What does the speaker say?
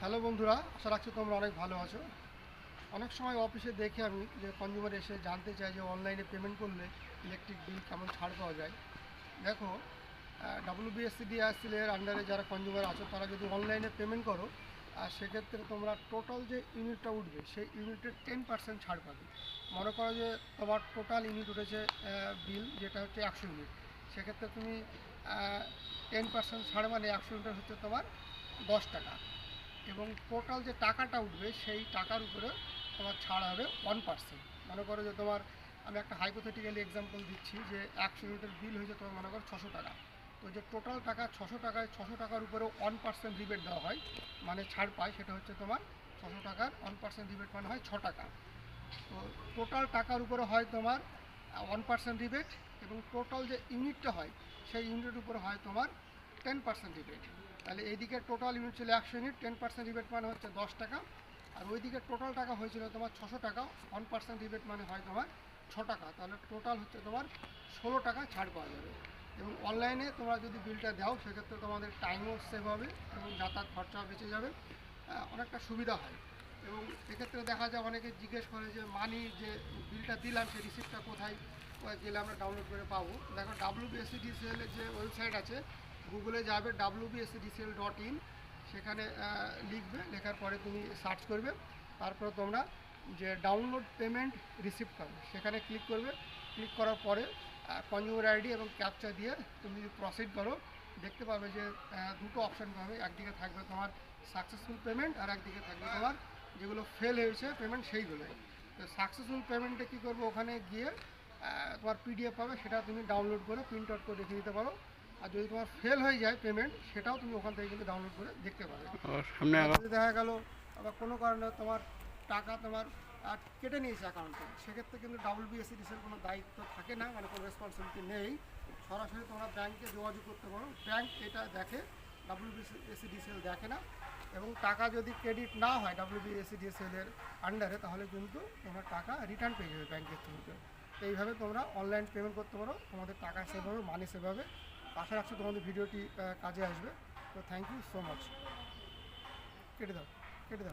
Hello বন্ধুরা, আশা রাখছি তোমরা অনেক ভালো আছো। অনেক সময় অফিসে দেখি আমি যে কনজিউমার এসে জানতে চায় যে অনলাইনে পেমেন্ট করলে ইলেকট্রিক বিল কেমন ছাড় পাওয়া যায়। দেখো, WBSCDSL এর আন্ডারে যারা কনজিউমার আছো তারা যদি অনলাইনে পেমেন্ট করো, আর সেক্ষেত্রে তোমরা টোটাল যে ইউনিটটা উঠবে সেই ইউনিটের 10% ছাড় পাবে। মনে করো যে তোমার টোটাল ইউনিট উঠেছে বিল, যেটা হচ্ছে 100 ইউনিট। সেক্ষেত্রে তুমি 10% ছাড় মানে 100 ইউনিট হচ্ছে তোমার 10 টাকা, এবং টোটাল যে টাকাটা উঠবে সেই টাকার উপরে তোমার ছাড় হবে 1%। মনে করো যে তোমার, আমি একটা হাইপোথেটিক্যালি এক্সাম্পল দিচ্ছি, যে 100 ইউনিটের বিল হয়েছে তোমার মনে করো 600 টাকা। তো যে টোটাল টাকা 600 টাকায় 600 টাকার উপরেও 1% রিবেট দেওয়া হয়, মানে ছাড় পায়, সেটা হচ্ছে তোমার 600 টাকার 1% রিবেট মানে হয় 6 টাকা। তো টোটাল টাকার উপরে হয় তোমার 1% রিবেট, এবং টোটাল যে ইউনিটটা হয় সেই ইউনিটের উপরে হয় তোমার 10% রিবেট। তাহলে এইদিকে টোটাল ইউনিট ছিল 100 ইউনিট, 10% রিবেট মানে হচ্ছে 10 টাকা। আর ওইদিকে টোটাল টাকা হয়েছিল তোমার 600 টাকা, 1% রিবেট মানে হয় তোমার 6 টাকা। তাহলে টোটাল হচ্ছে তোমার 16 টাকা ছাড় পাওয়া যাবে। এবং অনলাইনে তোমরা যদি বিলটা দাও সেক্ষেত্রে তোমাদের টাইমও সেভ হবে এবং যাতায়াত খরচাও বেঁচে যাবে, অনেকটা সুবিধা হয়। এবং এক্ষেত্রে দেখা যায় অনেকে জিজ্ঞেস করে যে মানি যে বিলটা দিলাম সেই রিসিপ্টটা কোথায় গেলে আমরা ডাউনলোড করে পাবো। দেখো, WBSCDCL এর যে ওয়েবসাইট আছে, গুগলে যাবে WBSCDCL.in, সেখানে লিখবে, লেখার পরে তুমি সার্চ করবে, তারপরে তোমরা যে ডাউনলোড পেমেন্ট রিসিপ্ট পাবে সেখানে ক্লিক করবে। ক্লিক করার পরে কনজিউমার আইডি এবং ক্যাপচা দিয়ে তুমি যদি প্রসিড করো, দেখতে পাবে যে দুটো অপশান পাবে। একদিকে থাকবে তোমার সাকসেসফুল পেমেন্ট, আর একদিকে থাকবে তোমার যেগুলো ফেল হয়েছে পেমেন্ট সেইগুলোই। তো সাকসেসফুল পেমেন্টে কী করবো, ওখানে গিয়ে তোমার PDF পাবে, সেটা তুমি ডাউনলোড করে প্রিন্ট আউট করে রেখে দিতে পারো। আর যদি তোমার ফেল হয়ে যায় পেমেন্ট, সেটাও তুমি ওখান থেকে কিন্তু ডাউনলোড করে দেখতে পাবে। যদি দেখা গেল আবার কোনো কারণে তোমার টাকা তোমার কেটে নিয়েছে অ্যাকাউন্ট থেকে, সেক্ষেত্রে কিন্তু WBSCDCL কোনো দায়িত্ব থাকে না, মানে কোনো রেসপন্সিবিলিটি নেই। সরাসরি তোমরা ব্যাংকে যোগাযোগ করতে পারো, ব্যাংক এটা দেখে, WBSCDCL দেখে না। এবং টাকা যদি ক্রেডিট না হয় WBSCDCL এর আন্ডারে, তাহলে কিন্তু তোমার টাকা রিটার্ন পেয়ে যাবে ব্যাংকের থ্রুতে। তো এইভাবে তোমরা অনলাইন পেমেন্ট করতে পারো, তোমাদের টাকা সেভ হবে, মানি সেভ হবে। আশা রাখছি তোমাদের ভিডিওটি কাজে আসবে। তো থ্যাংক ইউ সো মাচ। কেটে দাও, কেটে দাও।